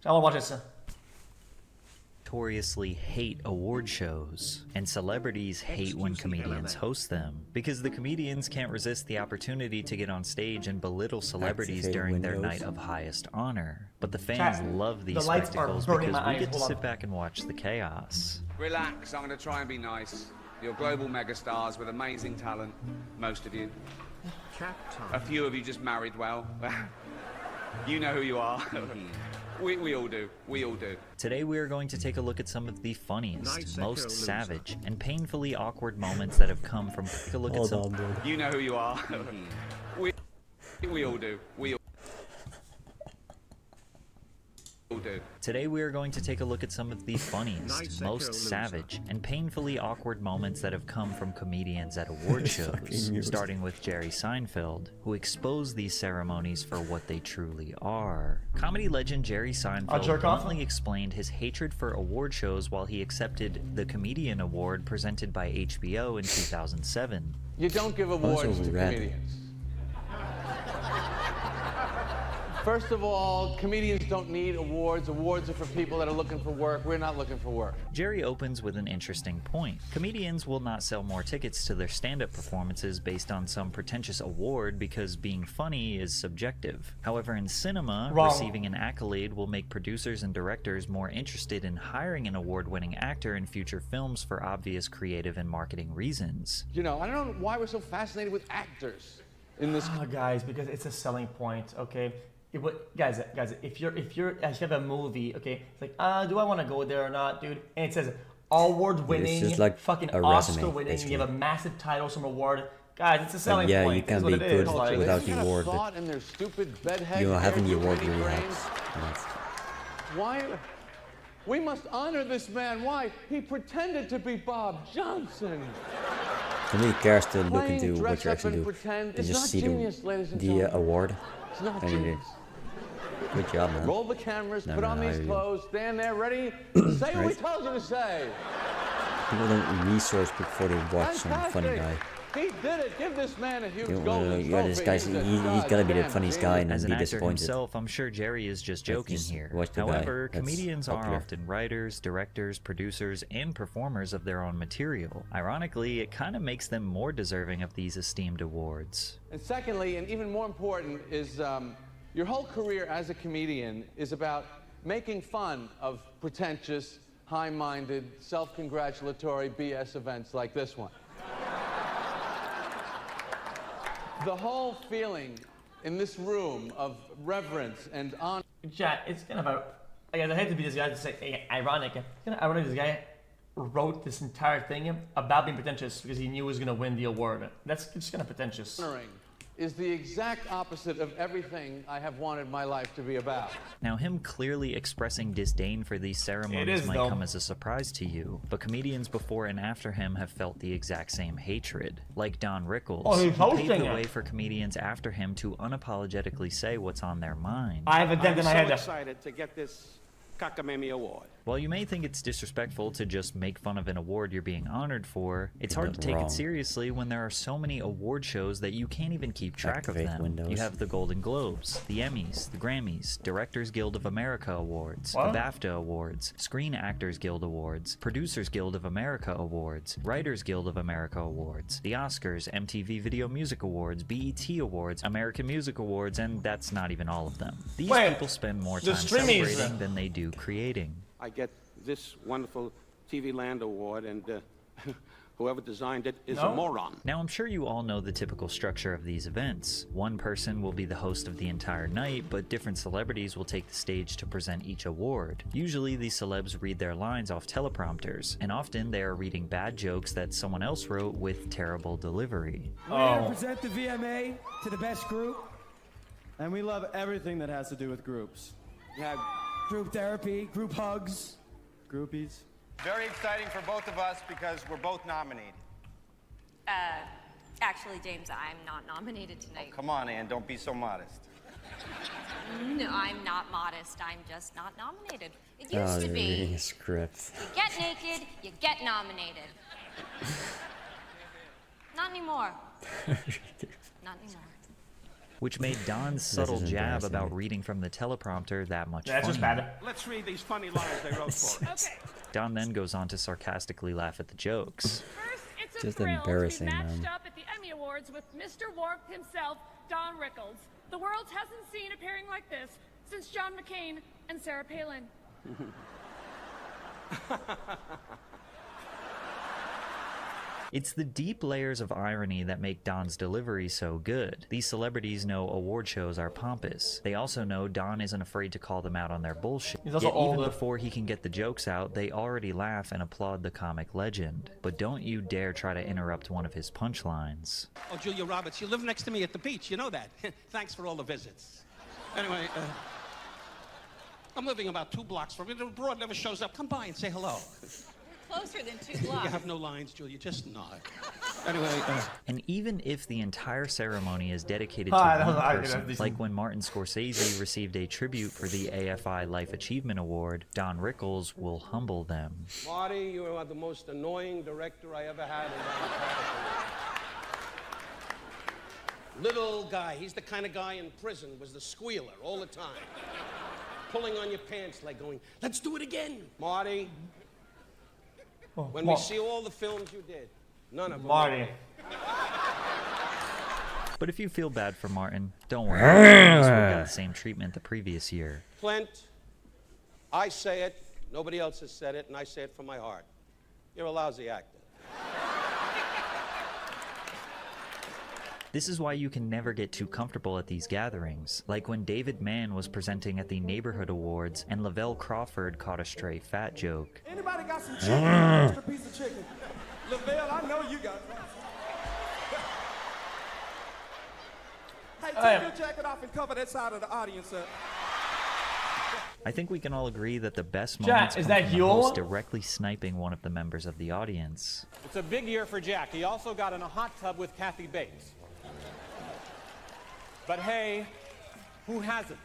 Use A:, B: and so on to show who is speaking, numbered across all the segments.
A: I want to watch this.
B: Notoriously hate award shows, and celebrities hate when comedians host them because the comedians can't resist the opportunity to get on stage and belittle celebrities during their night of highest honor. But the fans love these spectacles because we get to sit back and watch the chaos.
C: Relax, I'm going to try and be nice. You're global megastars with amazing talent, most of you. A few of you just married well. You know who you are. We all do. We all do.
B: Today we are going to take a look at some of the funniest, most savage, and painfully awkward moments that have come from. Take a look at some.
C: You know who you are. We all do. We all do.
B: Today we are going to take a look at some of the funniest, most savage, and painfully awkward moments that have come from comedians at award shows, starting with Jerry Seinfeld, who exposed these ceremonies for what they truly are. Comedy legend Jerry Seinfeld bluntly explained his hatred for award shows while he accepted the Comedian Award presented by HBO in 2007.
D: You don't give awards to comedians. First of all, comedians don't need awards. Awards are for people that are looking for work. We're not looking for work.
B: Jerry opens with an interesting point. Comedians will not sell more tickets to their stand-up performances based on some pretentious award because being funny is subjective. However, in cinema, receiving an accolade will make producers and directors more interested in hiring an award-winning actor in future films for obvious creative and marketing reasons.
D: You know, I don't know why we're so fascinated with actors in this.
A: Guys, because it's a selling point, okay? Guys, if you have a movie, okay, it's like, do I want to go there or not, dude? And it says award-winning, like fucking Oscar-winning, you have a massive title, some award. Guys, it's a selling point.
E: Yeah, you can be good without the award. You know, having the award really helps.
D: Why? We must honor this man. Why? He pretended to be Bob Johnson.
E: Nobody cares to look into what you actually do. And just see the award.
D: It's not genius.
E: Good job, man.
D: Roll the cameras, put on these clothes, stand there ready, say what we told you to say.
E: People don't research before they watch some funny guy.
D: He did it. Give this man a huge golden trophy.
E: This guy's, he's gotta be the funniest guy and
B: as
E: be
B: an actor
E: disappointed.
B: Himself, I'm sure Jerry is just joking here. However, comedians are often writers, directors, producers, and performers of their own material. Ironically, it kind of makes them more deserving of these esteemed awards.
D: And secondly, and even more important, is your whole career as a comedian is about making fun of pretentious, high-minded, self-congratulatory BS events like this one. The whole feeling in this room of reverence and honor.
A: Chat, it's kind of a. I hate to be this guy to say ironic. It's kind of ironic this guy wrote this entire thing about being pretentious because he knew he was going to win the award. That's just kind of pretentious.
D: Is the exact opposite of everything I have wanted my life to be about.
B: Now, him clearly expressing disdain for these ceremonies might come as a surprise to you, but comedians before and after him have felt the exact same hatred. Like Don Rickles, who paved the way for comedians after him to unapologetically say what's on their mind.
A: I have a dent in my head.
F: I'm so excited to get this Cockamamie Award.
B: While you may think it's disrespectful to just make fun of an award you're being honored for, it's hard to take it seriously when there are so many award shows that you can't even keep track of them. You have the Golden Globes, the Emmys, the Grammys, Directors Guild of America Awards, the BAFTA Awards, Screen Actors Guild Awards, Producers Guild of America Awards, Writers Guild of America Awards, the Oscars, MTV Video Music Awards, BET Awards, American Music Awards, and that's not even all of them. These people spend more time celebrating than they do creating.
F: I get this wonderful TV Land Award, and whoever designed it is a moron.
B: Now, I'm sure you all know the typical structure of these events. One person will be the host of the entire night, but different celebrities will take the stage to present each award. Usually, these celebs read their lines off teleprompters, and often they are reading bad jokes that someone else wrote with terrible delivery.
G: We're here to present the VMA to the best group, and we love everything that has to do with groups. We have group therapy, group hugs, groupies.
H: Very exciting for both of us because we're both nominated.
I: Actually, James, I'm not nominated tonight.
H: Oh, come on, Ann, don't be so modest.
I: No, I'm not modest. I'm just not nominated. It used to be.
E: Reading a script.
I: You get naked, you get nominated. Not anymore. Not anymore.
B: which made Don's subtle jab about reading from the teleprompter that much funnier.
A: That's just bad.
F: Let's read these funny lines they wrote for us.
I: Okay.
B: Don then goes on to sarcastically laugh at the jokes.
J: First, it's
E: Just
J: a thrill
E: embarrassing,
J: to be matched
E: man.
J: up at the Emmy Awards with Mr. Warmth himself, Don Rickles. The world hasn't seen a pairing like this since John McCain and Sarah Palin.
B: It's the deep layers of irony that make Don's delivery so good. These celebrities know award shows are pompous. They also know Don isn't afraid to call them out on their bullshit.
A: He's also
B: Yet even
A: older.
B: before he can get the jokes out, they already laugh and applaud the comic legend. But don't you dare try to interrupt one of his punchlines.
F: Oh, Julia Roberts, you live next to me at the beach. You know that. Thanks for all the visits. Anyway, I'm living about 2 blocks from it. The broad never shows up. Come by and say hello.
I: Closer than 2 blocks.
F: You have no lines, Julia. Just nod. Anyway,
B: And even if the entire ceremony is dedicated to one person, like when Martin Scorsese received a tribute for the AFI Life Achievement Award, Don Rickles will humble them.
F: Marty, you are the most annoying director I ever had in my entire career. Little guy. He's the kind of guy in prison was the squealer all the time. Pulling on your pants leg going, let's do it again. Marty, when we see all the films you did, none of them.
A: Marty.
B: But if you feel bad for Martin, don't worry. He got the same treatment the previous year.
F: Clint, I say it, nobody else has said it, and I say it from my heart. You're a lousy actor.
B: This is why you can never get too comfortable at these gatherings, like when David Mann was presenting at the Neighborhood Awards and Lavelle Crawford caught a stray fat joke.
G: Anybody got some chicken? Extra piece of chicken. Lavelle, I know you got some. Hey, take your jacket off and cover that side of the audience, sir.
B: I think we can all agree that the best moments come from the host directly sniping one of the members of the audience.
H: It's a big year for Jack. He also got in a hot tub with Kathy Bates. But hey, who hasn't?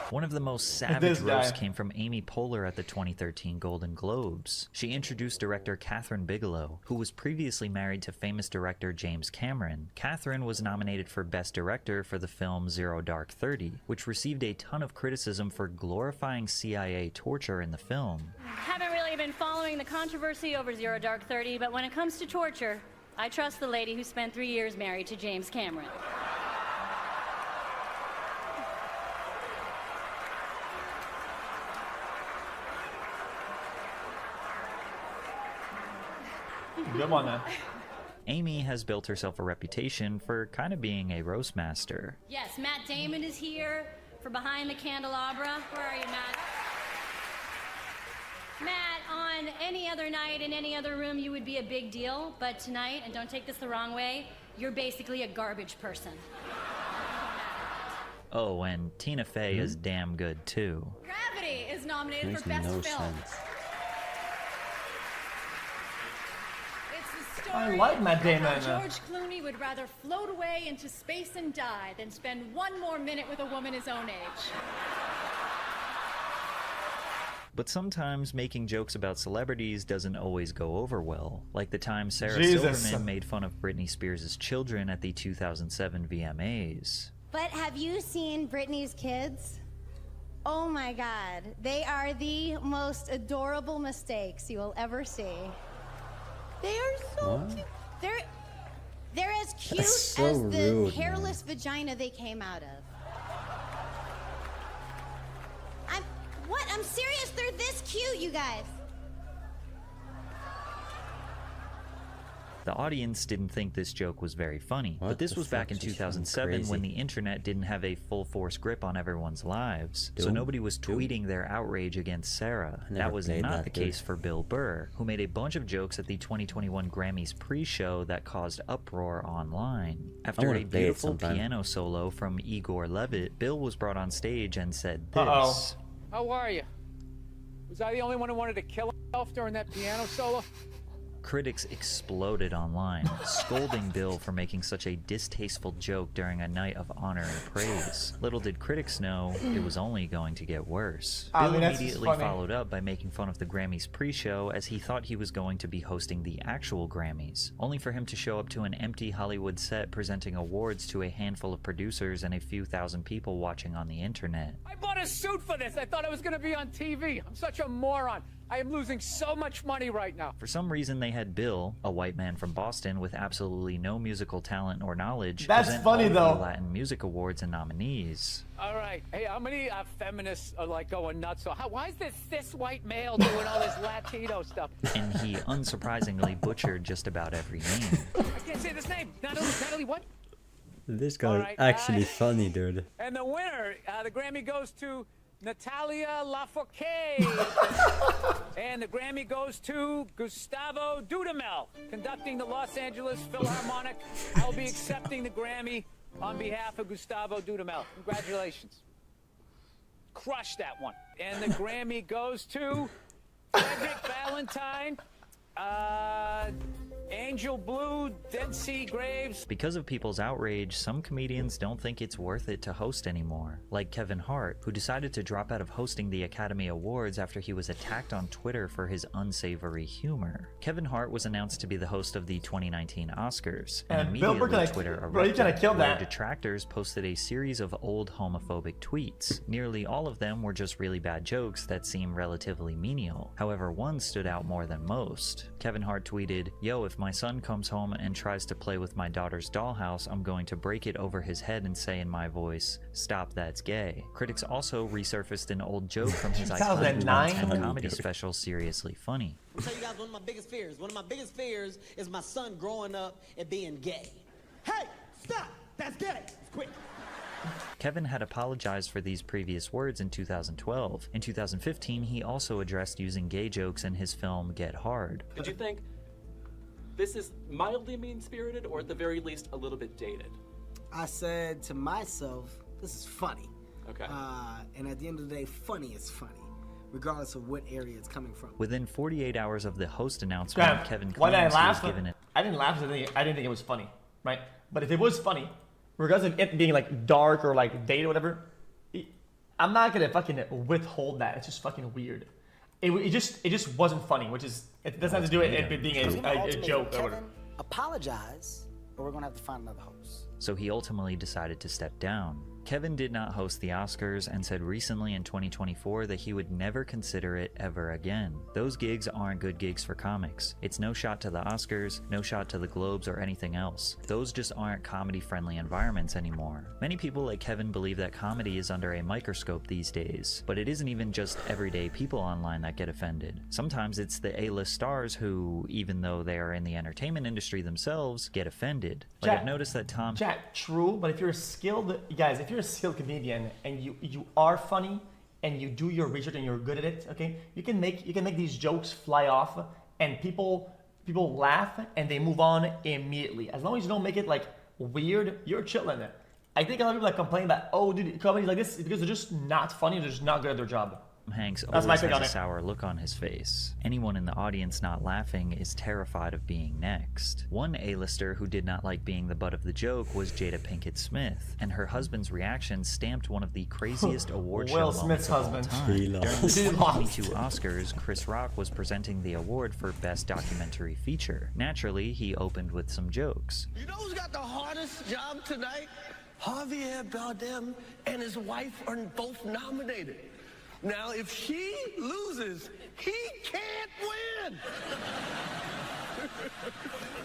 B: One of the most savage roasts came from Amy Poehler at the 2013 Golden Globes. She introduced director Kathryn Bigelow, who was previously married to famous director James Cameron. Kathryn was nominated for Best Director for the film Zero Dark 30, which received a ton of criticism for glorifying CIA torture in the film.
K: Haven't really been following the controversy over Zero Dark 30, but when it comes to torture, I trust the lady who spent 3 years married to James Cameron.
A: Good one, man.
K: Amy
B: has built herself a reputation for kind of being a roast master.
K: Yes, Matt Damon is here for Behind the Candelabra. Where are you, Matt? Matt, on any other night in any other room, you would be a big deal, but tonight, and don't take this the wrong way, you're basically a garbage person.
B: Oh, and Tina Fey is damn good, too.
I: Gravity is nominated for Best Film.
E: Sense.
I: It's the
A: I
I: story
A: like Matt Damon.
I: of how George Clooney would rather float away into space and die than spend 1 more minute with a woman his own age.
B: But sometimes making jokes about celebrities doesn't always go over well, like the time Sarah Silverman made fun of Britney Spears' children at the 2007 VMAs.
L: But have you seen Britney's kids? Oh my God, they are the most adorable mistakes you will ever see. They are so cute. They're as cute as the hairless vagina they came out of. I'm serious, they're this cute, you guys.
B: The audience didn't think this joke was very funny, but this was back in 2007 when the internet didn't have a full-force grip on everyone's lives, so nobody was tweeting their outrage against Sarah. That was not the case for Bill Burr, who made a bunch of jokes at the 2021 Grammys pre-show that caused uproar online. After a beautiful piano solo from Igor Levit, Bill was brought on stage and said this.
M: How are you? Was I the only one who wanted to kill himself during that piano solo?
B: Critics exploded online, scolding Bill for making such a distasteful joke during a night of honor and praise. Little did critics know it was only going to get worse. Bill immediately followed up by making fun of the Grammys pre-show, as he thought he was going to be hosting the actual Grammys, only for him to show up to an empty Hollywood set presenting awards to a handful of producers and a few thousand people watching on the internet.
M: I bought a suit for this. I thought I was going to be on TV. I'm such a moron. I am losing so much money right now.
B: For some reason, they had Bill, a white man from Boston with absolutely no musical talent or knowledge,
A: present all
B: the Latin Music Awards and nominees.
M: All right. Hey, how many feminists are like going nuts? So why is this cis white male doing all this Latino stuff?
B: And he unsurprisingly butchered just about every name.
M: I can't say this name. Natalie what?
E: This guy is actually funny, dude.
M: And the winner, the Grammy goes to Natalia Lafourcade. And the Grammy goes to Gustavo Dudamel, conducting the Los Angeles Philharmonic. I'll be accepting the Grammy on behalf of Gustavo Dudamel. Congratulations. Crushed that one. And the Grammy goes to Frederick Valentine, Angel Blue, Dead Sea Graves.
B: Because of people's outrage, some comedians don't think it's worth it to host anymore. Like Kevin Hart, who decided to drop out of hosting the Academy Awards after he was attacked on Twitter for his unsavory humor. Kevin Hart was announced to be the host of the 2019 Oscars, and immediately Twitter erupted, where detractors posted a series of old homophobic tweets. Nearly all of them were just really bad jokes that seem relatively menial. However, one stood out more than most. Kevin Hart tweeted, "Yo, if my son comes home and tries to play with my daughter's dollhouse, I'm going to break it over his head and say in my voice, 'Stop, that's gay.'" Critics also resurfaced an old joke from his iconic comedy special, Seriously Funny.
N: I'll tell you guys one of my biggest fears. One of my biggest fears is my son growing up and being gay. Hey, stop! That's gay! Quick!
B: Kevin had apologized for these previous words in 2012. In 2015, he also addressed using gay jokes in his film Get Hard.
O: Did you think this is mildly mean-spirited, or at the very least a little bit dated?
N: I said to myself, this is funny.
O: Okay.
N: And at the end of the day, funny is funny, regardless of what area it's coming from.
B: Within 48 hours of the host announcement, Kevin claims he was given it.
A: I didn't laugh because I didn't think it was funny, right? But if it was funny, regardless of it being like dark or like dated or whatever, I'm not gonna fucking withhold that. It's just fucking weird. It just wasn't funny, which is, it doesn't have to do with it being a joke or whatever.
N: Apologize, or we're gonna have to find another host.
B: So he ultimately decided to step down. Kevin did not host the Oscars and said recently in 2024 that he would never consider it ever again. Those gigs aren't good gigs for comics. It's no shot to the Oscars, no shot to the Globes or anything else. Those just aren't comedy-friendly environments anymore. Many people like Kevin believe that comedy is under a microscope these days, but it isn't even just everyday people online that get offended. Sometimes it's the A-list stars who, even though they are in the entertainment industry themselves, get offended. Like I've noticed that Tom...
A: True, but if you're a skilled... Guys, if you're a skilled comedian and you are funny and you do your research and you're good at it, okay, you can make these jokes fly off and people laugh and they move on immediately. As long as you don't make it like weird, you're chilling. I think a lot of people that complain that, oh dude, comedies like this is because they're just not funny, they're just not good at their job.
B: Hanks always has a sour look on his face. Anyone in the audience not laughing is terrified of being next. One A-lister who did not like being the butt of the joke was Jada Pinkett Smith, and her husband's reaction stamped one of the craziest award show moments of all time. During the 2022 Oscars, Chris Rock was presenting the award for Best Documentary Feature. Naturally, he opened with some jokes.
P: You know who's got the hardest job tonight? Javier Bardem and his wife are both nominated. Now, if she loses, he can't win.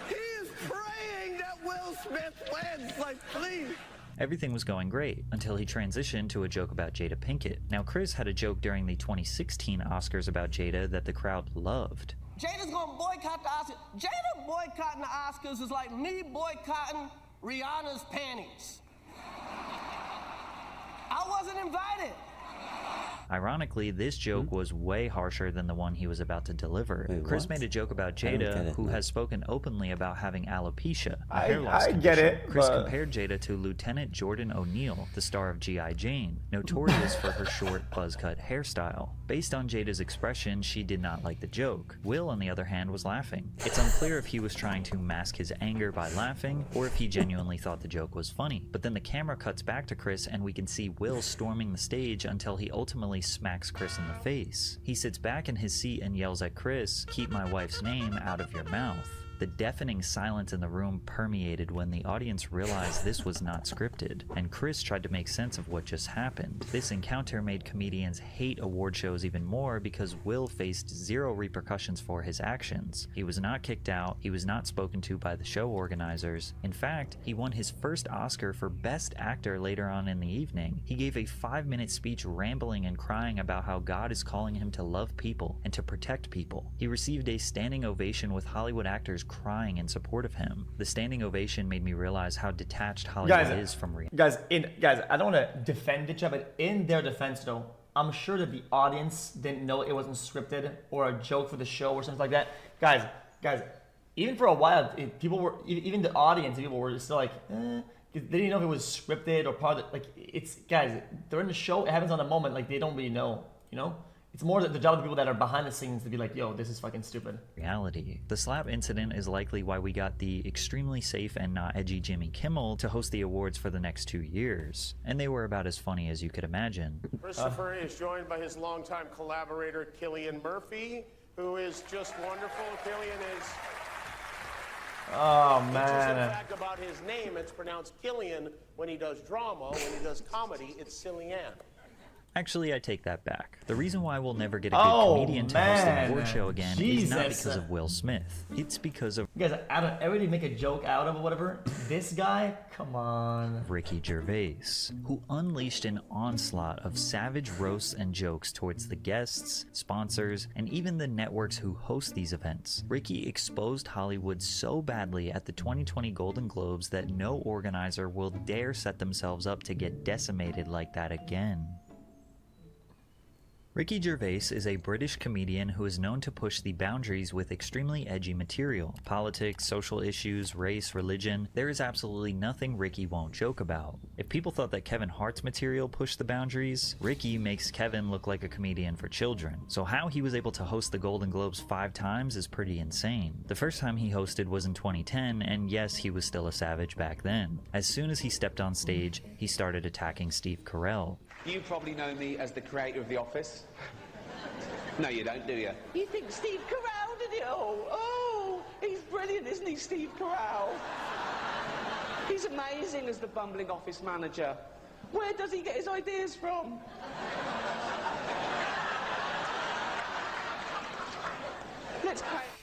P: He is praying that Will Smith wins. Like, please.
B: Everything was going great until he transitioned to a joke about Jada Pinkett. Now, Chris had a joke during the 2016 Oscars about Jada that the crowd loved.
P: Jada's gonna boycott the Oscars. Jada boycotting the Oscars is like me boycotting Rihanna's panties. I wasn't invited.
B: Ironically, this joke was way harsher than the one he was about to deliver. Wait, Chris made a joke about Jada, who has spoken openly about having alopecia, a hair loss condition.
A: Get it.
B: Chris compared Jada to Lieutenant Jordan O'Neill, the star of G.I. Jane, notorious for her short buzz-cut hairstyle. Based on Jada's expression, she did not like the joke. Will, on the other hand, was laughing. It's unclear if he was trying to mask his anger by laughing, or if he genuinely thought the joke was funny. But then the camera cuts back to Chris and we can see Will storming the stage until he ultimately smacks Chris in the face. He sits back in his seat and yells at Chris, "Keep my wife's name out of your mouth." The deafening silence in the room permeated when the audience realized this was not scripted, and Chris tried to make sense of what just happened. This encounter made comedians hate award shows even more because Will faced zero repercussions for his actions. He was not kicked out, he was not spoken to by the show organizers. In fact, he won his first Oscar for Best Actor later on in the evening. He gave a 5-minute speech rambling and crying about how God is calling him to love people and to protect people. He received a standing ovation with Hollywood actors crying in support of him. The standing ovation made me realize how detached Hollywood is from reality.
A: Guys, I don't want to defend each other, but in their defense though, I'm sure that the audience didn't know it wasn't scripted or a joke for the show or something like that. Guys, even for a while, people were, even the audience, people were still like, they didn't know if it was scripted or part of the, like, it's, guys, during the show, it happens on the moment, like, they don't really know, you know? It's more the job of the people that are behind the scenes to be like, yo, this is fucking stupid.
B: Reality. The slap incident is likely why we got the extremely safe and not edgy Jimmy Kimmel to host the awards for the next 2 years. And they were about as funny as you could imagine.
Q: Christopher is joined by his longtime collaborator, Cillian Murphy, who is just wonderful. Cillian is...
A: Oh, man.
Q: Which is, in fact, about his name. It's pronounced Killian when he does drama. When he does comedy, it's Cillian.
B: Actually, I take that back. The reason why we'll never get a good comedian to host an award show again is not because of Will Smith. It's because of...
A: You guys, I don't everybody make a joke out of or whatever. This guy, come on.
B: Ricky Gervais, who unleashed an onslaught of savage roasts and jokes towards the guests, sponsors, and even the networks who host these events. Ricky exposed Hollywood so badly at the 2020 Golden Globes that no organizer will dare set themselves up to get decimated like that again. Ricky Gervais is a British comedian who is known to push the boundaries with extremely edgy material. Politics, social issues, race, religion, there is absolutely nothing Ricky won't joke about. If people thought that Kevin Hart's material pushed the boundaries, Ricky makes Kevin look like a comedian for children. So how he was able to host the Golden Globes 5 times is pretty insane. The first time he hosted was in 2010, and yes, he was still a savage back then. As soon as he stepped on stage, he started attacking Steve Carell.
C: You probably know me as the creator of The Office. No, you don't, do you?
R: You think Steve Carell did it all? Oh, he's brilliant, isn't he, Steve Carell?
C: He's amazing as the bumbling office manager.
R: Where does he get his ideas from?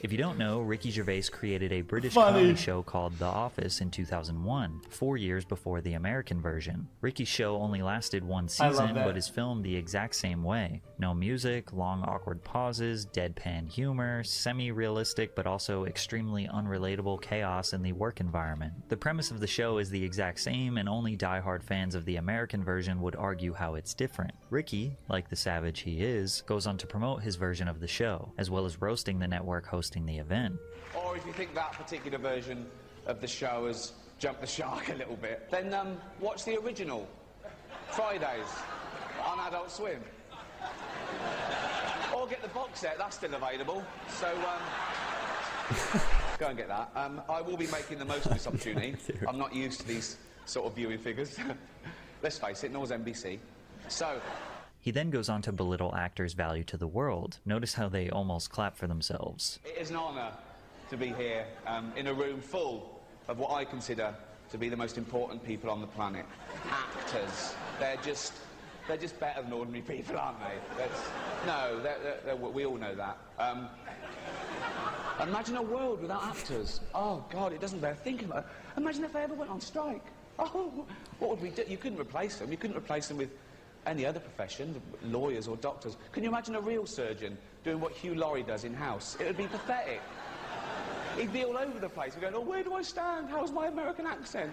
B: If you don't know, Ricky Gervais created a British comedy show called The Office in 2001, 4 years before the American version. Ricky's show only lasted 1 season, but is filmed the exact same way. No music, long awkward pauses, deadpan humor, semi-realistic but also extremely unrelatable chaos in the work environment. The premise of the show is the exact same, and only diehard fans of the American version would argue how it's different. Ricky, like the savage he is, goes on to promote his version of the show, as well as roasting the network hosting the event.
C: Or if you think that particular version of the show has jumped the shark a little bit, then watch the original, Fridays, on Adult Swim. Or get the box set, that's still available. So, go and get that. I will be making the most of this opportunity. I'm not used to these sort of viewing figures. Let's face it, nor is NBC. So...
B: He then goes on to belittle actors' value to the world. Notice how they almost clap for themselves.
C: It is an honour to be here in a room full of what I consider to be the most important people on the planet. Actors. They're just better than ordinary people, aren't they? We all know that. Imagine a world without actors. Oh, God, it doesn't bear thinking about it. Imagine if they ever went on strike. Oh, what would we do? You couldn't replace them. You couldn't replace them with any other profession, lawyers or doctors. Can you imagine a real surgeon doing what Hugh Laurie does in-house? It would be pathetic. He'd be all over the place. He'd go, oh, where do I stand? How's my American accent?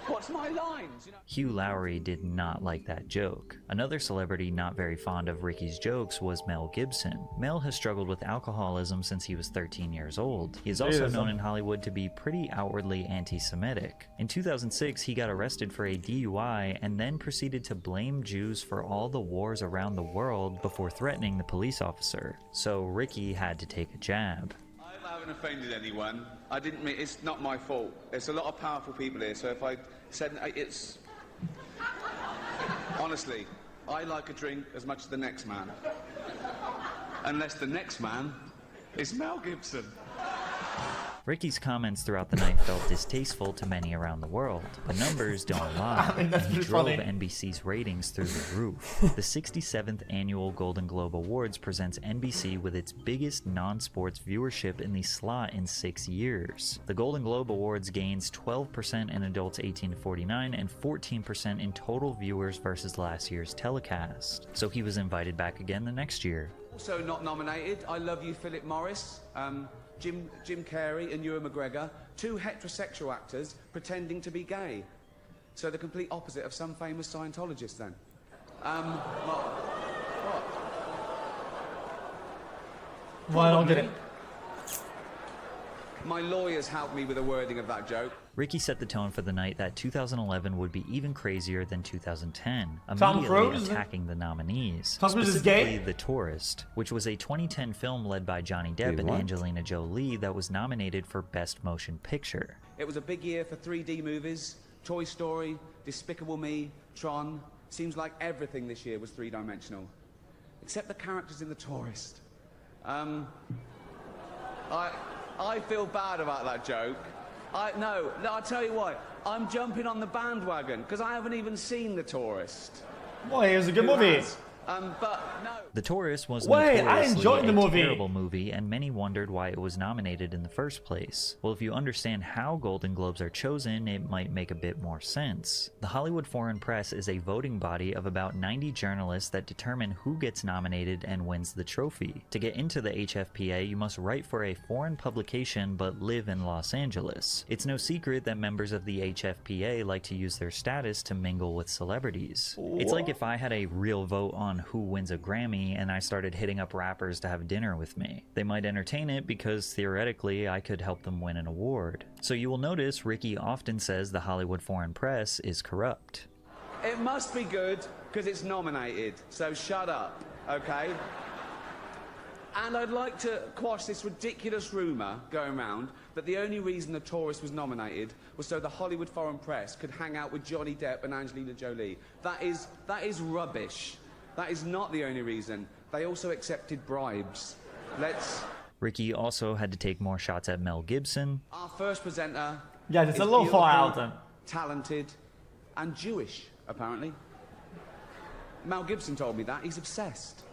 C: What's my lines? You know?
B: Hugh Laurie did not like that joke. Another celebrity not very fond of Ricky's jokes was Mel Gibson. Mel has struggled with alcoholism since he was 13 years old. He is also known in Hollywood to be pretty outwardly anti-Semitic. In 2006, he got arrested for a DUI and then proceeded to blame Jews for all the wars around the world before threatening the police officer. So Ricky had to take a jab.
C: I haven't offended anyone. I didn't mean, it's not my fault. There's a lot of powerful people here, so if I said it's... Honestly, I like a drink as much as the next man. Unless the next man is Mel Gibson.
B: Ricky's comments throughout the night felt distasteful to many around the world. The numbers don't lie. He drove NBC's ratings through the roof. The 67th Annual Golden Globe Awards presents NBC with its biggest non-sports viewership in the slot in 6 years. The Golden Globe Awards gains 12% in adults 18 to 49 and 14% in total viewers versus last year's telecast. So he was invited back again the next year.
C: Also not nominated, I Love You, Philip Morris. Jim Carrey and Ewan McGregor, two heterosexual actors pretending to be gay. So the complete opposite of some famous Scientologists then.
A: Well, I don't get it.
C: My lawyers helped me with the wording of that joke.
B: Ricky set the tone for the night that 2011 would be even crazier than 2010,
A: Tom
B: immediately
A: Cruise?
B: attacking the nominees.
A: Tom Cruise is gay?
B: Specifically The Tourist, which was a 2010 film led by Johnny Depp and Angelina Jolie that was nominated for Best Motion Picture.
C: It was a big year for 3D movies. Toy Story, Despicable Me, Tron. Seems like everything this year was three-dimensional. Except the characters in The Tourist. I feel bad about that joke. No, I'll tell you what. I'm jumping on the bandwagon because I haven't even seen The Tourist.
A: Boy, it was a good movie.
C: But no.
B: The Tourist was
A: I enjoyed the movie.
B: A terrible movie, and many wondered why it was nominated in the first place. Well, if you understand how Golden Globes are chosen, it might make a bit more sense. The Hollywood Foreign Press is a voting body of about 90 journalists that determine who gets nominated and wins the trophy. To get into the HFPA, you must write for a foreign publication but live in Los Angeles. It's no secret that members of the HFPA like to use their status to mingle with celebrities. It's like if I had a real vote on who wins a Grammy and I started hitting up rappers to have dinner with me. They might entertain it because theoretically I could help them win an award. So you will notice Ricky often says the Hollywood Foreign Press is corrupt.
C: It must be good because it's nominated, so shut up, okay? And I'd like to quash this ridiculous rumour going around that the only reason The Tourist was nominated was so the Hollywood Foreign Press could hang out with Johnny Depp and Angelina Jolie. That is rubbish. That is not the only reason. They also accepted bribes.
B: Ricky also had to take more shots at Mel Gibson.
C: Our first presenter.
A: Yeah, it's a little far out then.
C: Talented, and Jewish, apparently. Mel Gibson told me that. He's obsessed.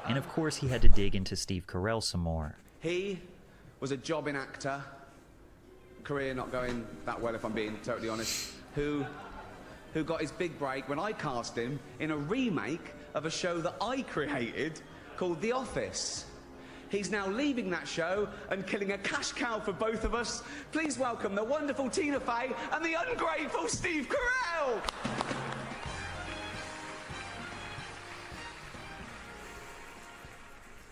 B: And of course, he had to dig into Steve Carell some more.
C: He was a jobbing actor, career not going that well, if I'm being totally honest, who got his big break when I cast him in a remake of a show that I created called The Office. He's now leaving that show and killing a cash cow for both of us. Please welcome the wonderful Tina Fey and the ungrateful Steve Carell!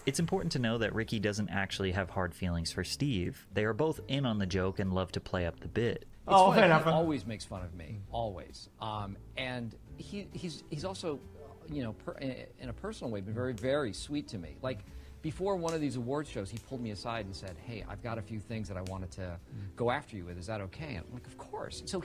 B: It's important to know that Ricky doesn't actually have hard feelings for Steve. They are both in on the joke and love to play up the bit.
S: He always makes fun of me, always. And he's also, you know, in a personal way, been very, very sweet to me. Like, before one of these award shows, he pulled me aside and said, hey, I've got a few things that I wanted to go after you with. Is that okay? And I'm like, of course. So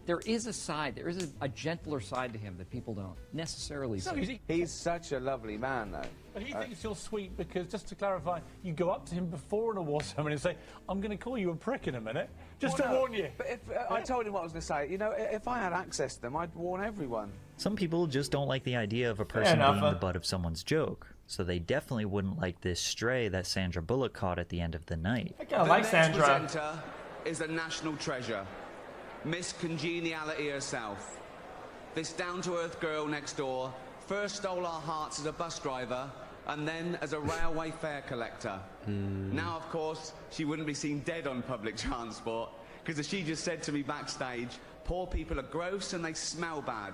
S: there is a side, there is a gentler side to him that people don't necessarily see.
T: He's such a lovely man, though.
U: But he thinks you're sweet because, just to clarify, you go up to him before an award ceremony and say, I'm going to call you a prick in a minute, just to warn you.
T: But if I told him what I was going to say, you know, if I had access to them, I'd warn everyone.
B: Some people just don't like the idea of a person being the butt of someone's joke. So they definitely wouldn't like this stray that Sandra Bullock caught at the end of the night.
A: I like Sandra.
C: The next presenter is a national treasure. Miss Congeniality herself. This down-to-earth girl next door first stole our hearts as a bus driver and then as a railway fare collector. Now, of course, she wouldn't be seen dead on public transport, because as she just said to me backstage, poor people are gross and they smell bad.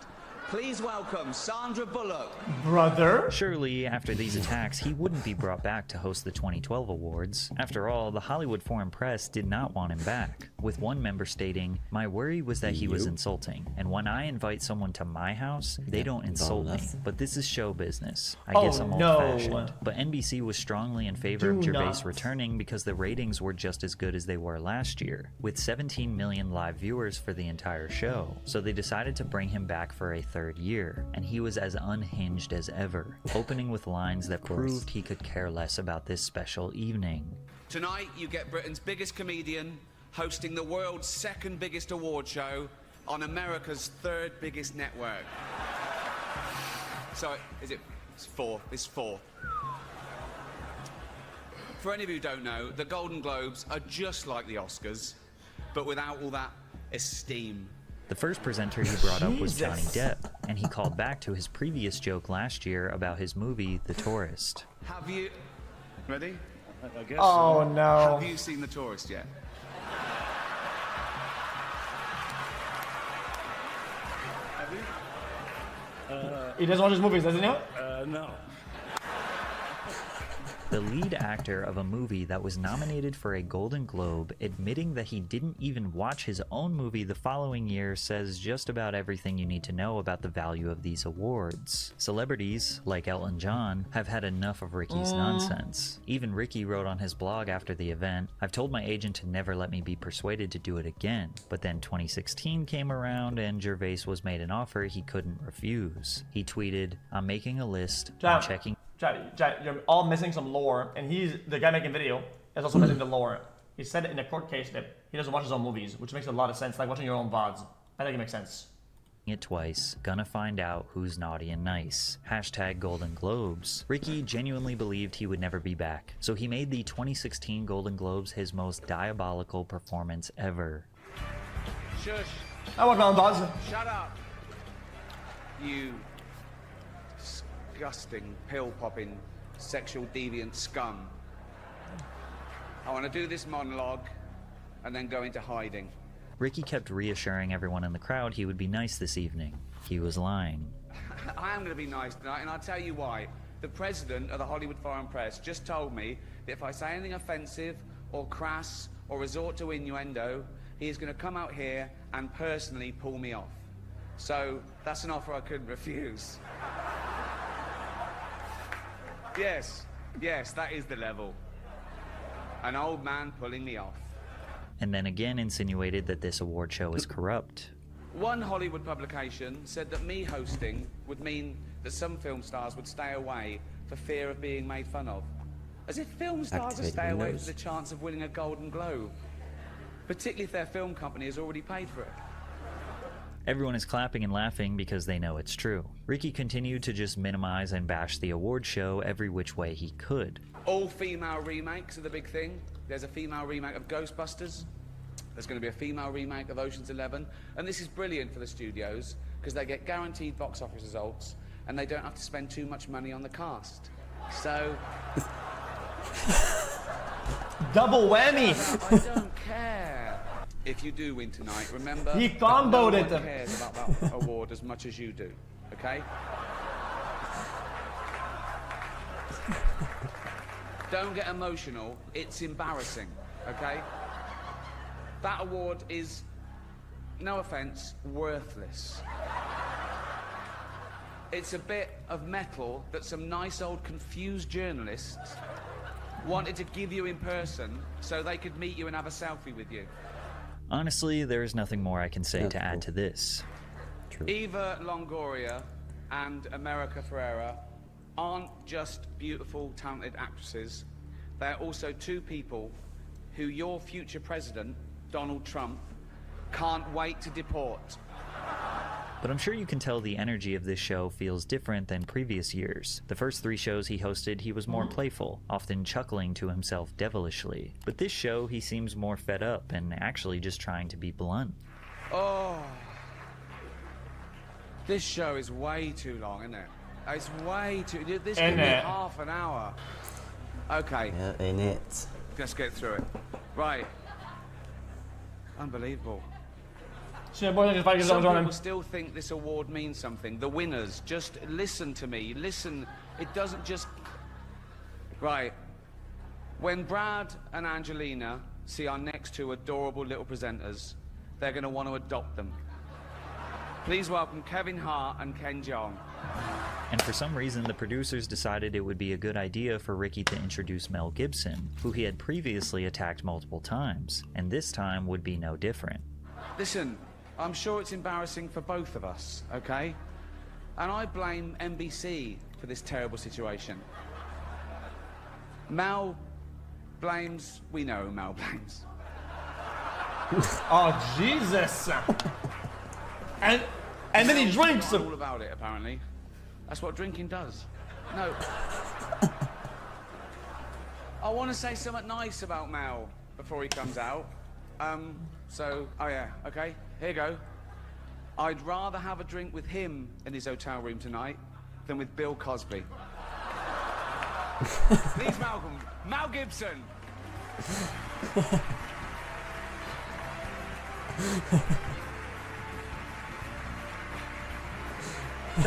C: Please welcome Sandra Bullock.
A: Brother?
B: Surely, after these attacks, he wouldn't be brought back to host the 2012 awards. After all, the Hollywood Foreign Press did not want him back, with one member stating, "My worry was that he was insulting, and when I invite someone to my house, they don't insult me. But this is show business. I guess I'm old-fashioned." But NBC was strongly in favor of Gervais returning because the ratings were just as good as they were last year, with 17 million live viewers for the entire show. So they decided to bring him back for a third year, and he was as unhinged as ever, opening with lines that proved he could care less about this special evening.
C: Tonight, you get Britain's biggest comedian hosting the world's second biggest award show on America's third biggest network. So, it's four. It's four. For any of you who don't know, the Golden Globes are just like the Oscars, but without all that esteem.
B: The first presenter he brought up was Johnny Depp, and he called back to his previous joke last year about his movie, The Tourist.
C: Have you... Ready?
U: I guess
A: oh,
U: so.
A: no.
C: Have you seen The Tourist yet?
U: Have you?
A: He doesn't watch his movies, doesn't he?
U: No.
B: The lead actor of a movie that was nominated for a Golden Globe, admitting that he didn't even watch his own movie the following year, says just about everything you need to know about the value of these awards. Celebrities, like Elton John, have had enough of Ricky's nonsense. Even Ricky wrote on his blog after the event, "I've told my agent to never let me be persuaded to do it again. But then 2016 came around and Gervais was made an offer he couldn't refuse." He tweeted, "I'm making a list, I'm checking..."
A: Jack, you're all missing some lore, and he's the guy making video is also missing the lore. He said it in a court case that he doesn't watch his own movies, which makes a lot of sense, like watching your own VODs. I think it makes sense.
B: It twice, gonna find out who's naughty and nice. Hashtag Golden Globes. Ricky genuinely believed he would never be back, so he made the 2016 Golden Globes his most diabolical performance ever.
C: Shush.
A: I watch my own VODs.
C: Shut up. You disgusting, pill-popping, sexual deviant scum. I want to do this monologue and then go into hiding.
B: Ricky kept reassuring everyone in the crowd he would be nice this evening. He was lying.
C: I am going to be nice tonight, and I'll tell you why. The president of the Hollywood Foreign Press just told me that if I say anything offensive or crass or resort to innuendo, he is going to come out here and personally pull me off. So that's an offer I couldn't refuse. Yes, that is the level. An old man pulling me off.
B: And then again insinuated that this award show is corrupt.
C: One Hollywood publication said that me hosting would mean that some film stars would stay away for fear of being made fun of. As if film stars would stay away for the chance of winning a Golden Globe. Particularly if their film company has already paid for it.
B: Everyone is clapping and laughing because they know it's true. Ricky continued to just minimize and bash the award show every which way he could.
C: All female remakes are the big thing. There's a female remake of Ghostbusters. There's going to be a female remake of Ocean's 11. And this is brilliant for the studios because they get guaranteed box office results and they don't have to spend too much money on the cast. So...
A: double whammy!
C: I don't care. If you do win tonight, remember,
A: he comboed
C: it. No one cares about that award as much as you do, okay? Don't get emotional. It's embarrassing, okay? That award is, no offense, worthless. It's a bit of metal that some nice old confused journalists wanted to give you in person so they could meet you and have a selfie with you.
B: Honestly, there is nothing more I can say to add to this.
C: True. Eva Longoria and America Ferrera aren't just beautiful, talented actresses. They're also two people who your future president, Donald Trump, can't wait to deport.
B: But I'm sure you can tell the energy of this show feels different than previous years. The first 3 shows he hosted, he was more playful, often chuckling to himself devilishly. But this show, he seems more fed up and actually just trying to be blunt.
C: Oh, this show is way too long, isn't it? It's way too... This could be half an hour. Okay.
E: Yeah, in it.
C: Let's get through it. Right. Unbelievable. Some people still think this award means something. The winners, just listen to me. Listen. It doesn't just... Right. When Brad and Angelina see our next two adorable little presenters, they're going to want to adopt them. Please welcome Kevin Hart and Ken Jeong.
B: And for some reason, the producers decided it would be a good idea for Ricky to introduce Mel Gibson, who he had previously attacked multiple times, and this time would be no different.
C: Listen, I'm sure it's embarrassing for both of us, okay? And I blame NBC for this terrible situation. Mel blames... We know who Mel blames.
A: Oh, Jesus! And then he drinks them.
C: All about it, apparently. That's what drinking does. No. I want to say something nice about Mel before he comes out. Oh yeah, okay, here you go. I'd rather have a drink with him in his hotel room tonight than with Bill Cosby. Please welcome Mel Gibson.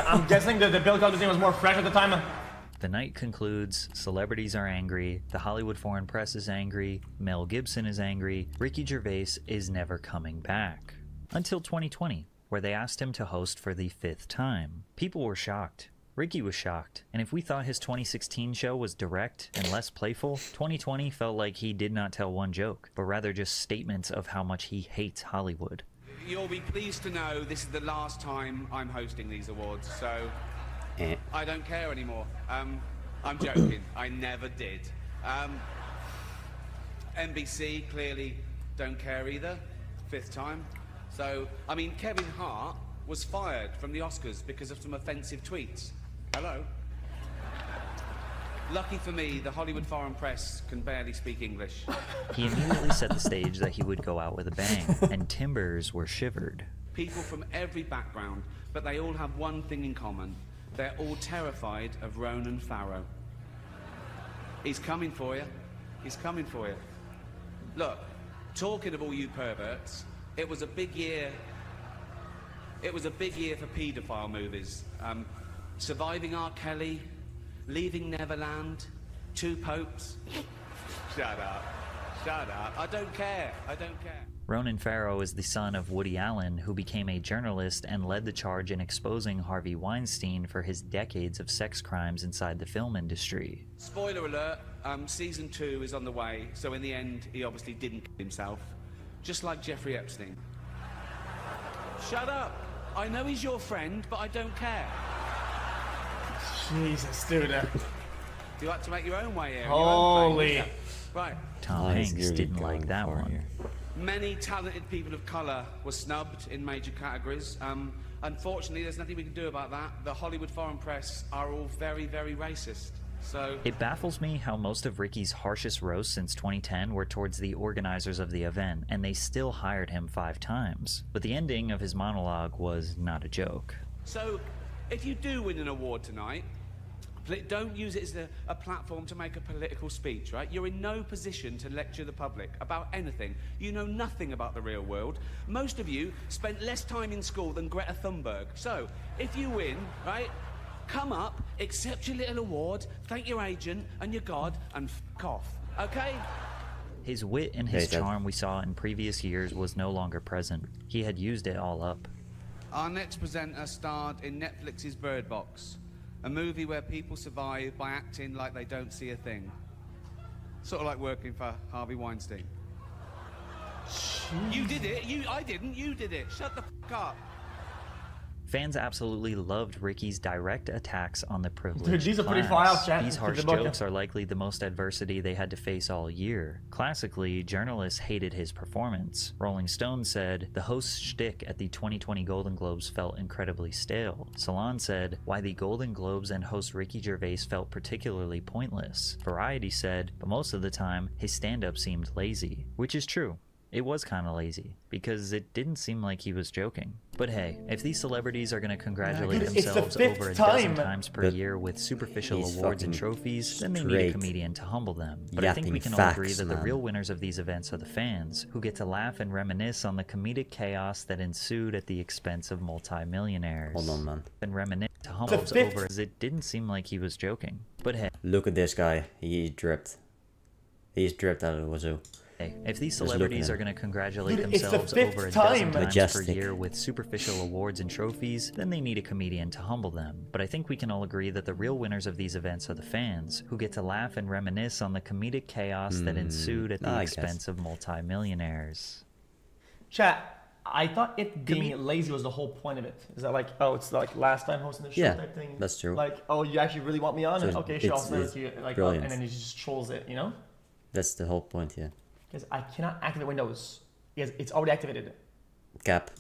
A: I'm guessing that the Bill Cosby thing was more fresh at the time.
B: The night concludes, celebrities are angry, the Hollywood foreign press is angry, Mel Gibson is angry, Ricky Gervais is never coming back. Until 2020, where they asked him to host for the 5th time. People were shocked. Ricky was shocked, and if we thought his 2016 show was direct and less playful, 2020 felt like he did not tell one joke, but rather just statements of how much he hates Hollywood.
C: You'll be pleased to know this is the last time I'm hosting these awards, so I don't care anymore. I'm joking. I never did. NBC clearly don't care either. 5th time. So, I mean, Kevin Hart was fired from the Oscars because of some offensive tweets. Hello? Lucky for me, the Hollywood foreign press can barely speak English.
B: He immediately set the stage that he would go out with a bang, and timbers were shivered.
C: People from every background, but they all have one thing in common. They're all terrified of Ronan Farrow. He's coming for you. He's coming for you. Look, talking of all you perverts, it was a big year. It was a big year for paedophile movies. Surviving R. Kelly, Leaving Neverland, 2 Popes. Shut up. Shut up. I don't care. I don't care.
B: Ronan Farrow is the son of Woody Allen, who became a journalist and led the charge in exposing Harvey Weinstein for his decades of sex crimes inside the film industry.
C: Spoiler alert, season 2 is on the way, so in the end, he obviously didn't kill himself. Just like Jeffrey Epstein. Shut up. I know he's your friend, but I don't care.
A: Jesus, dude.
C: You like to make your own way here.
A: Holy.
C: Right.
B: Tom Hanks didn't like that one.
C: Many talented people of colour were snubbed in major categories. Unfortunately, there's nothing we can do about that. The Hollywood foreign press are all very, very racist. So
B: it baffles me how most of Ricky's harshest roasts since 2010 were towards the organizers of the event, and they still hired him 5 times. But the ending of his monologue was not a joke.
C: So, if you do win an award tonight, don't use it as a platform to make a political speech, right? You're in no position to lecture the public about anything. You know nothing about the real world. Most of you spent less time in school than Greta Thunberg. So, if you win, right, come up, accept your little award, thank your agent and your God, and f*** off, okay?
B: His wit and his charm we saw in previous years was no longer present. He had used it all up.
C: Our next presenter starred in Netflix's Bird Box, a movie where people survive by acting like they don't see a thing. Sort of like working for Harvey Weinstein. Jeez. You did it. I didn't. You did it. Shut the f*** up.
B: Fans absolutely loved Ricky's direct attacks on the privileged
A: Dude, these are
B: class.
A: pretty far out, chat.
B: These harsh jokes are likely the most adversity they had to face all year. Classically, journalists hated his performance. Rolling Stone said, the host's shtick at the 2020 Golden Globes felt incredibly stale. Salon said, why the Golden Globes and host Ricky Gervais felt particularly pointless. Variety said, but most of the time, his stand-up seemed lazy. Which is true. It was kind of lazy, because it didn't seem like he was joking. But hey, if these celebrities are going to congratulate themselves over a dozen times per year with superficial awards and trophies, then they need a comedian to humble them. But I think we can all agree that the real winners of these events are the fans, who get to laugh and reminisce on the comedic chaos that ensued at the expense of multi-millionaires.
E: Hold on, man.
B: And reminisce to humble themselves over, as it didn't seem like he was joking. But hey.
E: Look at this guy. He dripped. He's dripped out of the wazoo.
B: If these celebrities are going to congratulate themselves over a dozen times per year with superficial awards and trophies, then they need a comedian to humble them. But I think we can all agree that the real winners of these events are the fans, who get to laugh and reminisce on the comedic chaos that ensued at the expense of multi-millionaires.
A: Chat, I thought it being lazy was the whole point of it. Is that like, oh, it's like last time hosting the show type thing?
E: That's true.
A: Like, oh, you actually really want me on? So okay, sure, I'll send it to you. Like, and then he just trolls it, you know?
E: That's the whole point, yeah.
A: Because I cannot activate Windows. Because it's already activated.
E: Cap.